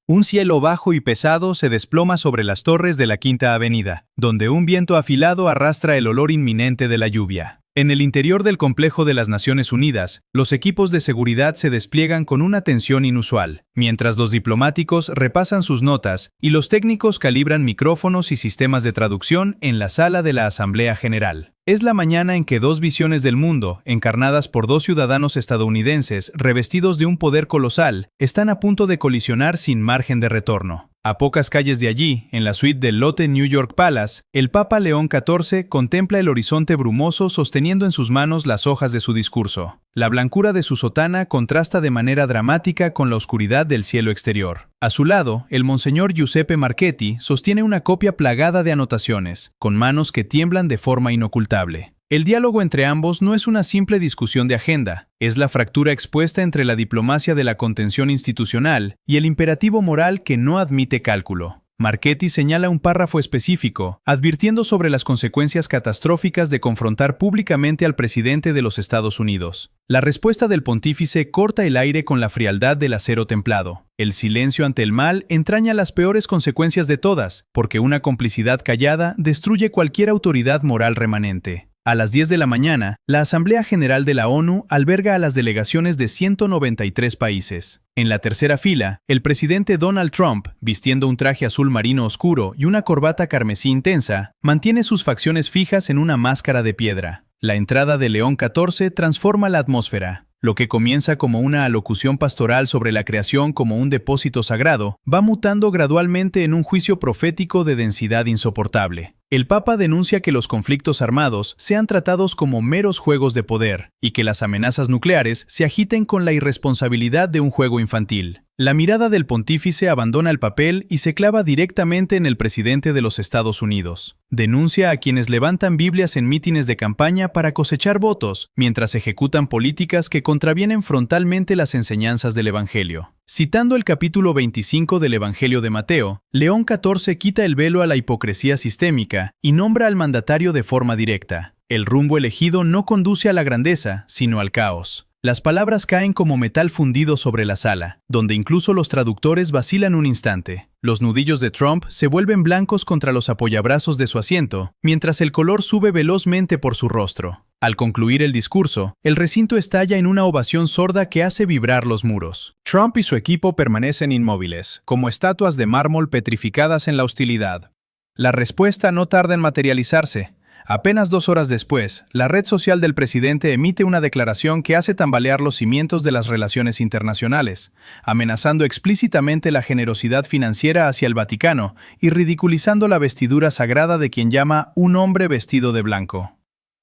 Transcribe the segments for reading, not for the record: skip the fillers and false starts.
Un cielo bajo y pesado se desploma sobre las torres de la Quinta Avenida, donde un viento afilado arrastra el olor inminente de la lluvia. En el interior del complejo de las Naciones Unidas, los equipos de seguridad se despliegan con una tensión inusual, mientras los diplomáticos repasan sus notas y los técnicos calibran micrófonos y sistemas de traducción en la sala de la Asamblea General. Es la mañana en que dos visiones del mundo, encarnadas por dos ciudadanos estadounidenses revestidos de un poder colosal, están a punto de colisionar sin margen de retorno. A pocas calles de allí, en la suite del Lotte New York Palace, el Papa León XIV contempla el horizonte brumoso sosteniendo en sus manos las hojas de su discurso. La blancura de su sotana contrasta de manera dramática con la oscuridad del cielo exterior. A su lado, el monseñor Giuseppe Marchetti sostiene una copia plagada de anotaciones, con manos que tiemblan de forma inocultable. El diálogo entre ambos no es una simple discusión de agenda, es la fractura expuesta entre la diplomacia de la contención institucional y el imperativo moral que no admite cálculo. Marchetti señala un párrafo específico, advirtiendo sobre las consecuencias catastróficas de confrontar públicamente al presidente de los Estados Unidos. La respuesta del pontífice corta el aire con la frialdad del acero templado. El silencio ante el mal entraña las peores consecuencias de todas, porque una complicidad callada destruye cualquier autoridad moral remanente. A las 10 de la mañana, la Asamblea General de la ONU alberga a las delegaciones de 193 países. En la tercera fila, el presidente Donald Trump, vistiendo un traje azul marino oscuro y una corbata carmesí intensa, mantiene sus facciones fijas en una máscara de piedra. La entrada de León XIV transforma la atmósfera. Lo que comienza como una alocución pastoral sobre la creación como un depósito sagrado, va mutando gradualmente en un juicio profético de densidad insoportable. El Papa denuncia que los conflictos armados sean tratados como meros juegos de poder y que las amenazas nucleares se agiten con la irresponsabilidad de un juego infantil. La mirada del pontífice abandona el papel y se clava directamente en el presidente de los Estados Unidos. Denuncia a quienes levantan Biblias en mítines de campaña para cosechar votos, mientras ejecutan políticas que contravienen frontalmente las enseñanzas del Evangelio. Citando el capítulo 25 del Evangelio de Mateo, León XIV quita el velo a la hipocresía sistémica y nombra al mandatario de forma directa. El rumbo elegido no conduce a la grandeza, sino al caos. Las palabras caen como metal fundido sobre la sala, donde incluso los traductores vacilan un instante. Los nudillos de Trump se vuelven blancos contra los apoyabrazos de su asiento, mientras el color sube velozmente por su rostro. Al concluir el discurso, el recinto estalla en una ovación sorda que hace vibrar los muros. Trump y su equipo permanecen inmóviles, como estatuas de mármol petrificadas en la hostilidad. La respuesta no tarda en materializarse. Apenas 2 horas después, la red social del presidente emite una declaración que hace tambalear los cimientos de las relaciones internacionales, amenazando explícitamente la generosidad financiera hacia el Vaticano y ridiculizando la vestidura sagrada de quien llama un hombre vestido de blanco.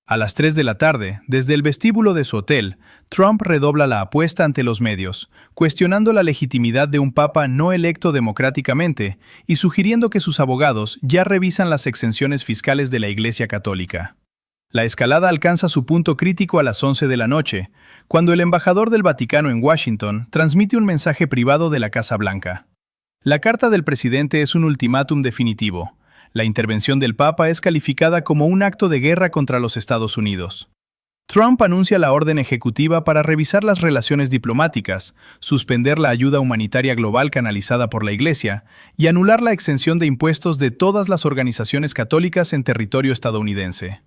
A las 3 de la tarde, desde el vestíbulo de su hotel, Trump redobla la apuesta ante los medios, cuestionando la legitimidad de un papa no electo democráticamente y sugiriendo que sus abogados ya revisan las exenciones fiscales de la Iglesia Católica. La escalada alcanza su punto crítico a las 11 de la noche, cuando el embajador del Vaticano en Washington transmite un mensaje privado de la Casa Blanca. La carta del presidente es un ultimátum definitivo. La intervención del Papa es calificada como un acto de guerra contra los Estados Unidos. Trump anuncia la orden ejecutiva para revisar las relaciones diplomáticas, suspender la ayuda humanitaria global canalizada por la Iglesia y anular la exención de impuestos de todas las organizaciones católicas en territorio estadounidense.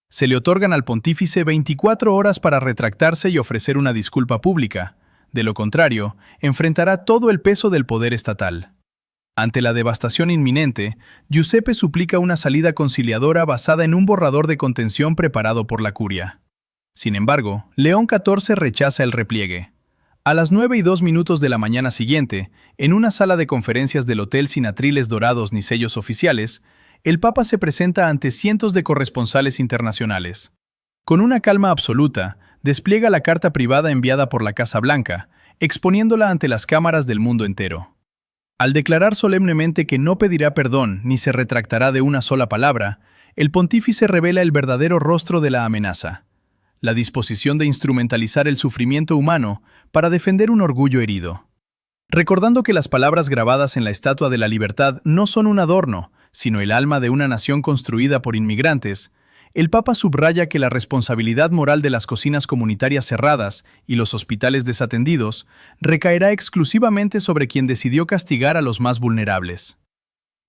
Se le otorgan al pontífice 24 horas para retractarse y ofrecer una disculpa pública. De lo contrario, enfrentará todo el peso del poder estatal. Ante la devastación inminente, Giuseppe suplica una salida conciliadora basada en un borrador de contención preparado por la curia. Sin embargo, León XIV rechaza el repliegue. A las 9:02 de la mañana siguiente, en una sala de conferencias del hotel sin atriles dorados ni sellos oficiales, el Papa se presenta ante cientos de corresponsales internacionales. Con una calma absoluta, despliega la carta privada enviada por la Casa Blanca, exponiéndola ante las cámaras del mundo entero. Al declarar solemnemente que no pedirá perdón ni se retractará de una sola palabra, el pontífice revela el verdadero rostro de la amenaza: la disposición de instrumentalizar el sufrimiento humano para defender un orgullo herido. Recordando que las palabras grabadas en la Estatua de la Libertad no son un adorno, sino el alma de una nación construida por inmigrantes, el Papa subraya que la responsabilidad moral de las cocinas comunitarias cerradas y los hospitales desatendidos recaerá exclusivamente sobre quien decidió castigar a los más vulnerables.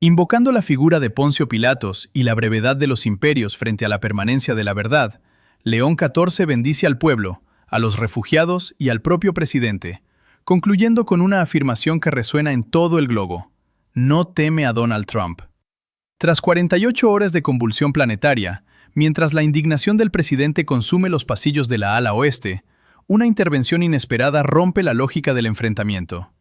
Invocando la figura de Poncio Pilatos y la brevedad de los imperios frente a la permanencia de la verdad, León XIV bendice al pueblo, a los refugiados y al propio presidente, concluyendo con una afirmación que resuena en todo el globo: no teme a Donald Trump. Tras 48 horas de convulsión planetaria, mientras la indignación del presidente consume los pasillos de la ala oeste, una intervención inesperada rompe la lógica del enfrentamiento.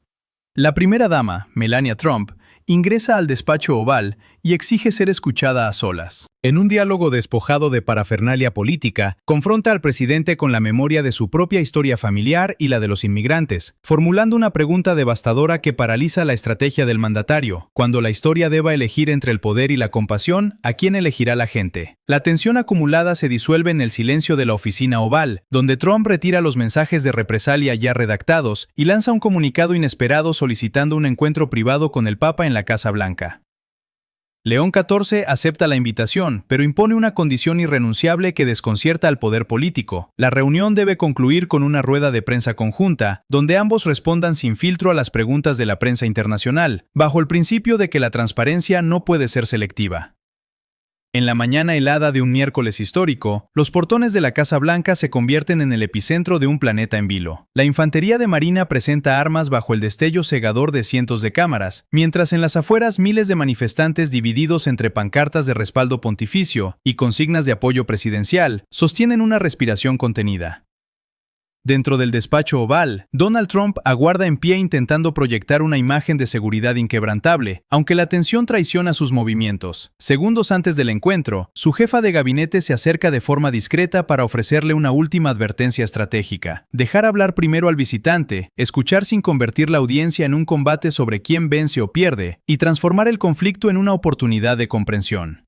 La primera dama, Melania Trump, ingresa al despacho oval y exige ser escuchada a solas. En un diálogo despojado de parafernalia política, confronta al presidente con la memoria de su propia historia familiar y la de los inmigrantes, formulando una pregunta devastadora que paraliza la estrategia del mandatario. Cuando la historia deba elegir entre el poder y la compasión, ¿a quién elegirá la gente? La tensión acumulada se disuelve en el silencio de la oficina oval, donde Trump retira los mensajes de represalia ya redactados y lanza un comunicado inesperado solicitando un encuentro privado con el Papa en la Casa Blanca. León XIV acepta la invitación, pero impone una condición irrenunciable que desconcierta al poder político. La reunión debe concluir con una rueda de prensa conjunta, donde ambos respondan sin filtro a las preguntas de la prensa internacional, bajo el principio de que la transparencia no puede ser selectiva. En la mañana helada de un miércoles histórico, los portones de la Casa Blanca se convierten en el epicentro de un planeta en vilo. La infantería de marina presenta armas bajo el destello cegador de cientos de cámaras, mientras en las afueras miles de manifestantes divididos entre pancartas de respaldo pontificio y consignas de apoyo presidencial sostienen una respiración contenida. Dentro del despacho oval, Donald Trump aguarda en pie intentando proyectar una imagen de seguridad inquebrantable, aunque la tensión traiciona sus movimientos. Segundos antes del encuentro, su jefa de gabinete se acerca de forma discreta para ofrecerle una última advertencia estratégica: dejar hablar primero al visitante, escuchar sin convertir la audiencia en un combate sobre quién vence o pierde, y transformar el conflicto en una oportunidad de comprensión.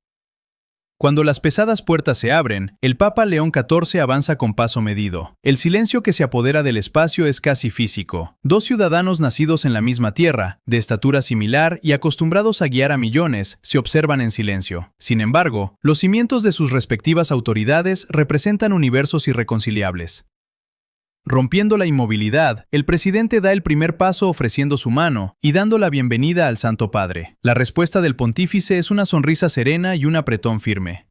Cuando las pesadas puertas se abren, el Papa León XIV avanza con paso medido. El silencio que se apodera del espacio es casi físico. Dos ciudadanos nacidos en la misma tierra, de estatura similar y acostumbrados a guiar a millones, se observan en silencio. Sin embargo, los cimientos de sus respectivas autoridades representan universos irreconciliables. Rompiendo la inmovilidad, el presidente da el primer paso ofreciendo su mano y dando la bienvenida al Santo Padre. La respuesta del pontífice es una sonrisa serena y un apretón firme.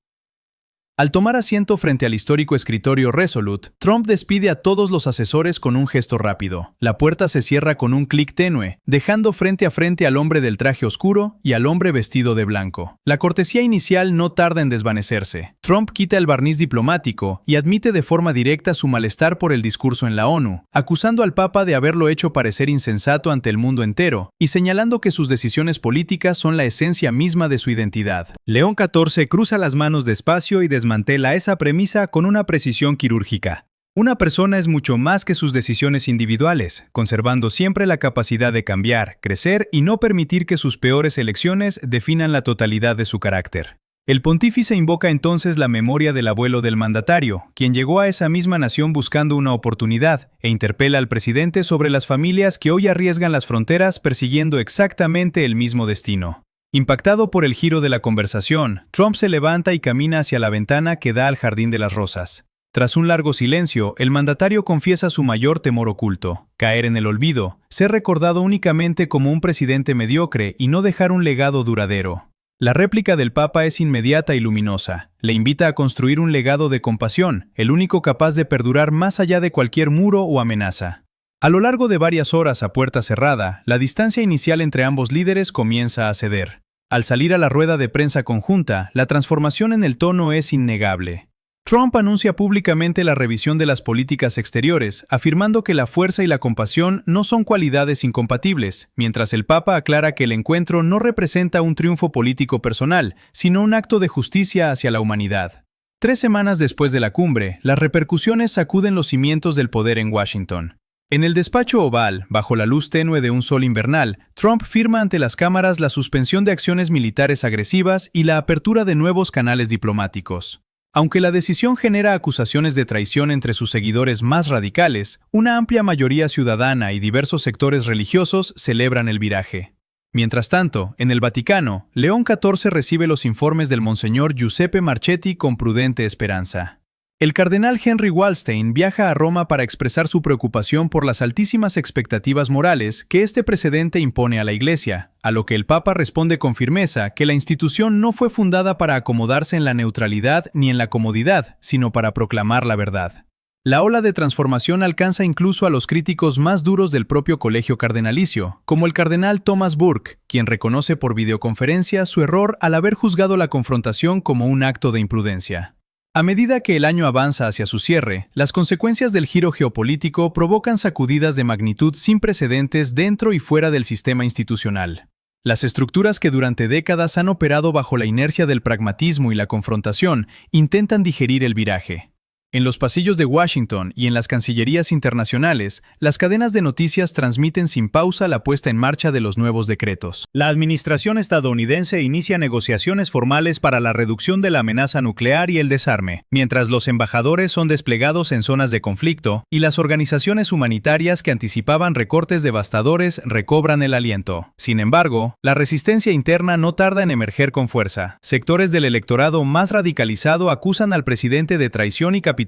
Al tomar asiento frente al histórico escritorio Resolute, Trump despide a todos los asesores con un gesto rápido. La puerta se cierra con un clic tenue, dejando frente a frente al hombre del traje oscuro y al hombre vestido de blanco. La cortesía inicial no tarda en desvanecerse. Trump quita el barniz diplomático y admite de forma directa su malestar por el discurso en la ONU, acusando al Papa de haberlo hecho parecer insensato ante el mundo entero y señalando que sus decisiones políticas son la esencia misma de su identidad. León XIV cruza las manos despacio y desmantela esa premisa con una precisión quirúrgica. Una persona es mucho más que sus decisiones individuales, conservando siempre la capacidad de cambiar, crecer y no permitir que sus peores elecciones definan la totalidad de su carácter. El pontífice invoca entonces la memoria del abuelo del mandatario, quien llegó a esa misma nación buscando una oportunidad, e interpela al presidente sobre las familias que hoy arriesgan las fronteras persiguiendo exactamente el mismo destino. Impactado por el giro de la conversación, Trump se levanta y camina hacia la ventana que da al Jardín de las Rosas. Tras un largo silencio, el mandatario confiesa su mayor temor oculto: caer en el olvido, ser recordado únicamente como un presidente mediocre y no dejar un legado duradero. La réplica del Papa es inmediata y luminosa. Le invita a construir un legado de compasión, el único capaz de perdurar más allá de cualquier muro o amenaza. A lo largo de varias horas a puerta cerrada, la distancia inicial entre ambos líderes comienza a ceder. Al salir a la rueda de prensa conjunta, la transformación en el tono es innegable. Trump anuncia públicamente la revisión de las políticas exteriores, afirmando que la fuerza y la compasión no son cualidades incompatibles, mientras el Papa aclara que el encuentro no representa un triunfo político personal, sino un acto de justicia hacia la humanidad. 3 semanas después de la cumbre, las repercusiones sacuden los cimientos del poder en Washington. En el despacho oval, bajo la luz tenue de un sol invernal, Trump firma ante las cámaras la suspensión de acciones militares agresivas y la apertura de nuevos canales diplomáticos. Aunque la decisión genera acusaciones de traición entre sus seguidores más radicales, una amplia mayoría ciudadana y diversos sectores religiosos celebran el viraje. Mientras tanto, en el Vaticano, León XIV recibe los informes del Monseñor Giuseppe Marchetti con prudente esperanza. El cardenal Henry Waldstein viaja a Roma para expresar su preocupación por las altísimas expectativas morales que este precedente impone a la Iglesia, a lo que el Papa responde con firmeza que la institución no fue fundada para acomodarse en la neutralidad ni en la comodidad, sino para proclamar la verdad. La ola de transformación alcanza incluso a los críticos más duros del propio colegio cardenalicio, como el cardenal Thomas Burke, quien reconoce por videoconferencia su error al haber juzgado la confrontación como un acto de imprudencia. A medida que el año avanza hacia su cierre, las consecuencias del giro geopolítico provocan sacudidas de magnitud sin precedentes dentro y fuera del sistema institucional. Las estructuras que durante décadas han operado bajo la inercia del pragmatismo y la confrontación intentan digerir el viraje. En los pasillos de Washington y en las cancillerías internacionales, las cadenas de noticias transmiten sin pausa la puesta en marcha de los nuevos decretos. La administración estadounidense inicia negociaciones formales para la reducción de la amenaza nuclear y el desarme, mientras los embajadores son desplegados en zonas de conflicto y las organizaciones humanitarias que anticipaban recortes devastadores recobran el aliento. Sin embargo, la resistencia interna no tarda en emerger con fuerza. Sectores del electorado más radicalizado acusan al presidente de traición y capitulación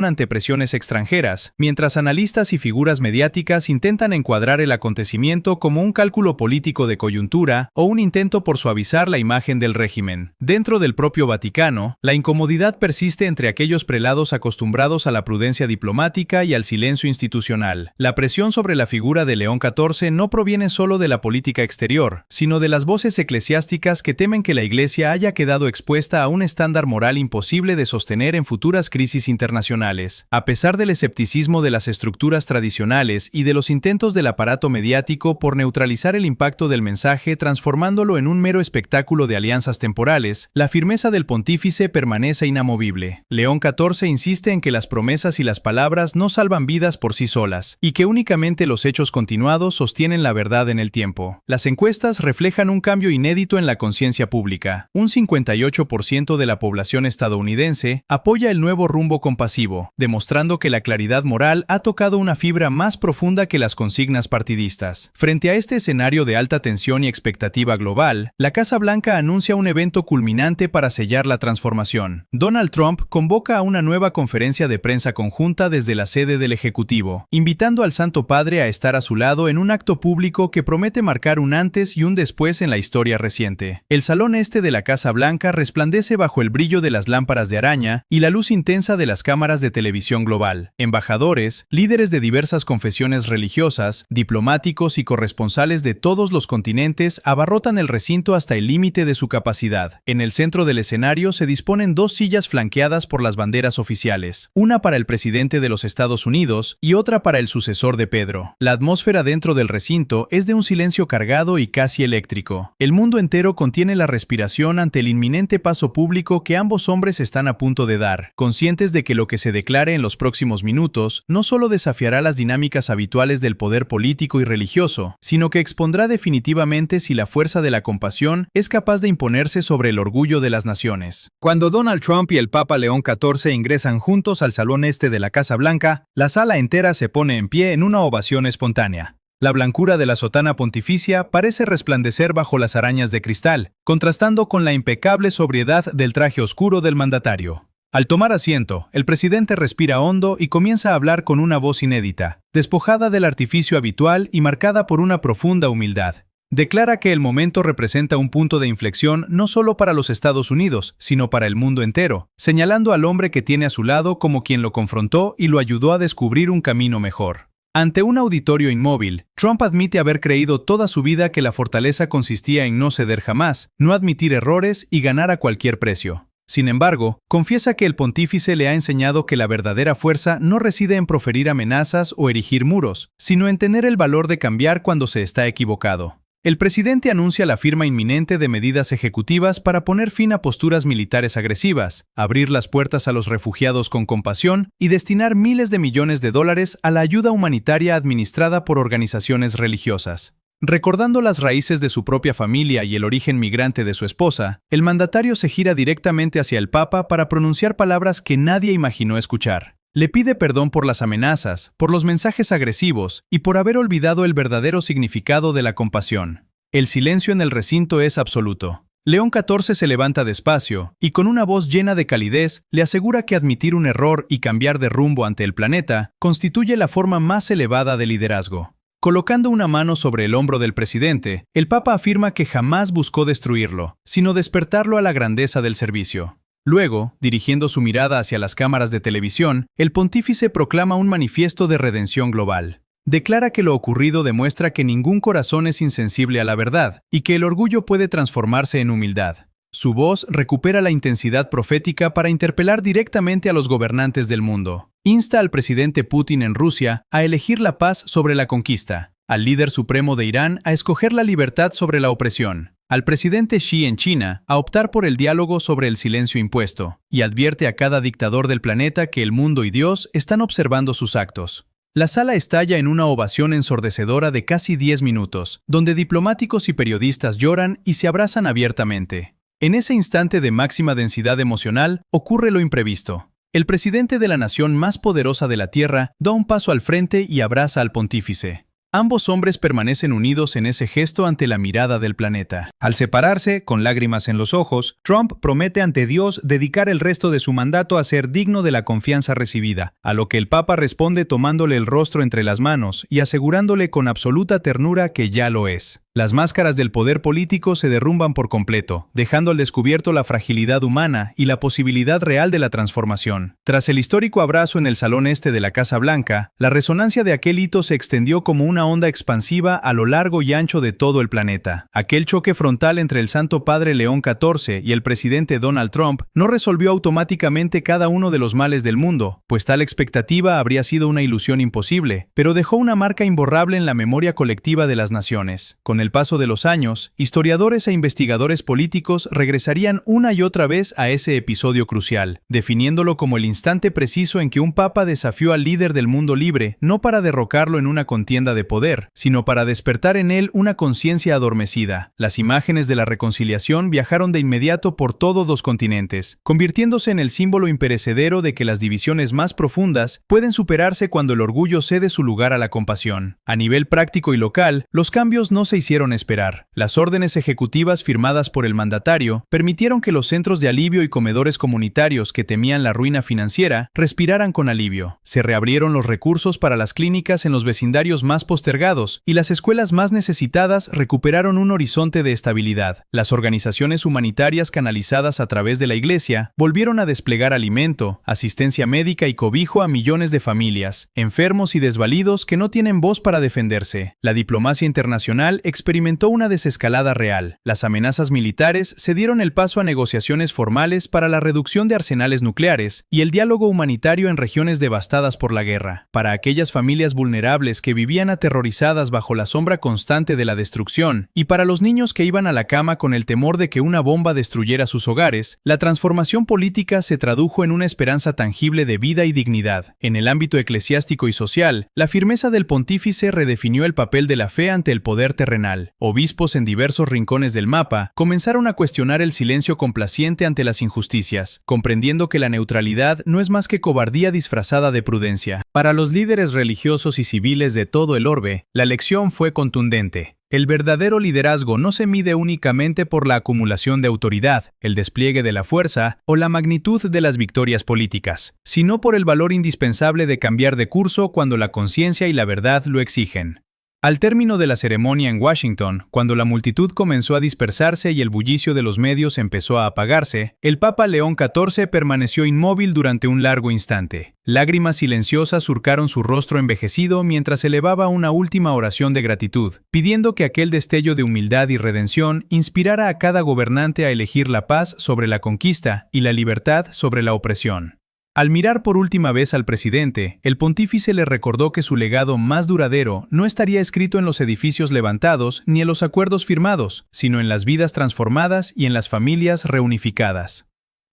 ante presiones extranjeras, mientras analistas y figuras mediáticas intentan encuadrar el acontecimiento como un cálculo político de coyuntura o un intento por suavizar la imagen del régimen. Dentro del propio Vaticano, la incomodidad persiste entre aquellos prelados acostumbrados a la prudencia diplomática y al silencio institucional. La presión sobre la figura de León XIV no proviene solo de la política exterior, sino de las voces eclesiásticas que temen que la Iglesia haya quedado expuesta a un estándar moral imposible de sostener en futuras crisis internacionales. A pesar del escepticismo de las estructuras tradicionales y de los intentos del aparato mediático por neutralizar el impacto del mensaje transformándolo en un mero espectáculo de alianzas temporales, la firmeza del pontífice permanece inamovible. León XIV insiste en que las promesas y las palabras no salvan vidas por sí solas, y que únicamente los hechos continuados sostienen la verdad en el tiempo. Las encuestas reflejan un cambio inédito en la conciencia pública. Un 58% de la población estadounidense apoya el nuevo rumbo compasivo, demostrando que la claridad moral ha tocado una fibra más profunda que las consignas partidistas. Frente a este escenario de alta tensión y expectativa global, la Casa Blanca anuncia un evento culminante para sellar la transformación. Donald Trump convoca a una nueva conferencia de prensa conjunta desde la sede del Ejecutivo, invitando al Santo Padre a estar a su lado en un acto público que promete marcar un antes y un después en la historia reciente. El salón este de la Casa Blanca resplandece bajo el brillo de las lámparas de araña y la luz intensa de las cámaras de televisión global. Embajadores, líderes de diversas confesiones religiosas, diplomáticos y corresponsales de todos los continentes abarrotan el recinto hasta el límite de su capacidad. En el centro del escenario se disponen dos sillas flanqueadas por las banderas oficiales, una para el presidente de los Estados Unidos y otra para el sucesor de Pedro. La atmósfera dentro del recinto es de un silencio cargado y casi eléctrico. El mundo entero contiene la respiración ante el inminente paso público que ambos hombres están a punto de dar, conscientes de que lo que se declare en los próximos minutos no solo desafiará las dinámicas habituales del poder político y religioso, sino que expondrá definitivamente si la fuerza de la compasión es capaz de imponerse sobre el orgullo de las naciones. Cuando Donald Trump y el Papa León XIV ingresan juntos al salón este de la Casa Blanca, la sala entera se pone en pie en una ovación espontánea. La blancura de la sotana pontificia parece resplandecer bajo las arañas de cristal, contrastando con la impecable sobriedad del traje oscuro del mandatario. Al tomar asiento, el presidente respira hondo y comienza a hablar con una voz inédita, despojada del artificio habitual y marcada por una profunda humildad. Declara que el momento representa un punto de inflexión no solo para los Estados Unidos, sino para el mundo entero, señalando al hombre que tiene a su lado como quien lo confrontó y lo ayudó a descubrir un camino mejor. Ante un auditorio inmóvil, Trump admite haber creído toda su vida que la fortaleza consistía en no ceder jamás, no admitir errores y ganar a cualquier precio. Sin embargo, confiesa que el pontífice le ha enseñado que la verdadera fuerza no reside en proferir amenazas o erigir muros, sino en tener el valor de cambiar cuando se está equivocado. El presidente anuncia la firma inminente de medidas ejecutivas para poner fin a posturas militares agresivas, abrir las puertas a los refugiados con compasión y destinar miles de millones de dólares a la ayuda humanitaria administrada por organizaciones religiosas. Recordando las raíces de su propia familia y el origen migrante de su esposa, el mandatario se gira directamente hacia el Papa para pronunciar palabras que nadie imaginó escuchar. Le pide perdón por las amenazas, por los mensajes agresivos y por haber olvidado el verdadero significado de la compasión. El silencio en el recinto es absoluto. León XIV se levanta despacio y con una voz llena de calidez le asegura que admitir un error y cambiar de rumbo ante el planeta constituye la forma más elevada de liderazgo. Colocando una mano sobre el hombro del presidente, el Papa afirma que jamás buscó destruirlo, sino despertarlo a la grandeza del servicio. Luego, dirigiendo su mirada hacia las cámaras de televisión, el pontífice proclama un manifiesto de redención global. Declara que lo ocurrido demuestra que ningún corazón es insensible a la verdad y que el orgullo puede transformarse en humildad. Su voz recupera la intensidad profética para interpelar directamente a los gobernantes del mundo. Insta al presidente Putin en Rusia a elegir la paz sobre la conquista, al líder supremo de Irán a escoger la libertad sobre la opresión, al presidente Xi en China a optar por el diálogo sobre el silencio impuesto, y advierte a cada dictador del planeta que el mundo y Dios están observando sus actos. La sala estalla en una ovación ensordecedora de casi 10 minutos, donde diplomáticos y periodistas lloran y se abrazan abiertamente. En ese instante de máxima densidad emocional, ocurre lo imprevisto. El presidente de la nación más poderosa de la Tierra da un paso al frente y abraza al pontífice. Ambos hombres permanecen unidos en ese gesto ante la mirada del planeta. Al separarse, con lágrimas en los ojos, Trump promete ante Dios dedicar el resto de su mandato a ser digno de la confianza recibida, a lo que el Papa responde tomándole el rostro entre las manos y asegurándole con absoluta ternura que ya lo es. Las máscaras del poder político se derrumban por completo, dejando al descubierto la fragilidad humana y la posibilidad real de la transformación. Tras el histórico abrazo en el Salón Este de la Casa Blanca, la resonancia de aquel hito se extendió como una onda expansiva a lo largo y ancho de todo el planeta. Aquel choque frontal entre el Santo Padre León XIV y el presidente Donald Trump no resolvió automáticamente cada uno de los males del mundo, pues tal expectativa habría sido una ilusión imposible, pero dejó una marca imborrable en la memoria colectiva de las naciones. Con el paso de los años, historiadores e investigadores políticos regresarían una y otra vez a ese episodio crucial, definiéndolo como el instante preciso en que un papa desafió al líder del mundo libre no para derrocarlo en una contienda de poder, sino para despertar en él una conciencia adormecida. Las imágenes de la reconciliación viajaron de inmediato por todos los continentes, convirtiéndose en el símbolo imperecedero de que las divisiones más profundas pueden superarse cuando el orgullo cede su lugar a la compasión. A nivel práctico y local, los cambios no se hicieron esperar. Las órdenes ejecutivas firmadas por el mandatario permitieron que los centros de alivio y comedores comunitarios que temían la ruina financiera respiraran con alivio. Se reabrieron los recursos para las clínicas en los vecindarios más postergados y las escuelas más necesitadas recuperaron un horizonte de estabilidad. Las organizaciones humanitarias canalizadas a través de la Iglesia volvieron a desplegar alimento, asistencia médica y cobijo a millones de familias, enfermos y desvalidos que no tienen voz para defenderse. La diplomacia internacional experimentó una desescalada real. Las amenazas militares cedieron el paso a negociaciones formales para la reducción de arsenales nucleares y el diálogo humanitario en regiones devastadas por la guerra. Para aquellas familias vulnerables que vivían aterrorizadas bajo la sombra constante de la destrucción, y para los niños que iban a la cama con el temor de que una bomba destruyera sus hogares, la transformación política se tradujo en una esperanza tangible de vida y dignidad. En el ámbito eclesiástico y social, la firmeza del pontífice redefinió el papel de la fe ante el poder terrenal. Obispos en diversos rincones del mapa comenzaron a cuestionar el silencio complaciente ante las injusticias, comprendiendo que la neutralidad no es más que cobardía disfrazada de prudencia. Para los líderes religiosos y civiles de todo el orbe, la lección fue contundente. El verdadero liderazgo no se mide únicamente por la acumulación de autoridad, el despliegue de la fuerza o la magnitud de las victorias políticas, sino por el valor indispensable de cambiar de curso cuando la conciencia y la verdad lo exigen. Al término de la ceremonia en Washington, cuando la multitud comenzó a dispersarse y el bullicio de los medios empezó a apagarse, el Papa León XIV permaneció inmóvil durante un largo instante. Lágrimas silenciosas surcaron su rostro envejecido mientras elevaba una última oración de gratitud, pidiendo que aquel destello de humildad y redención inspirara a cada gobernante a elegir la paz sobre la conquista y la libertad sobre la opresión. Al mirar por última vez al presidente, el pontífice le recordó que su legado más duradero no estaría escrito en los edificios levantados ni en los acuerdos firmados, sino en las vidas transformadas y en las familias reunificadas.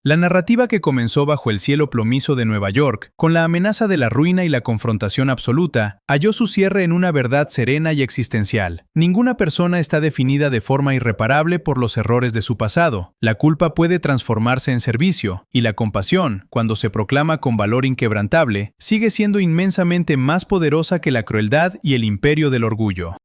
La narrativa que comenzó bajo el cielo plomizo de Nueva York, con la amenaza de la ruina y la confrontación absoluta, halló su cierre en una verdad serena y existencial. Ninguna persona está definida de forma irreparable por los errores de su pasado. La culpa puede transformarse en servicio, y la compasión, cuando se proclama con valor inquebrantable, sigue siendo inmensamente más poderosa que la crueldad y el imperio del orgullo.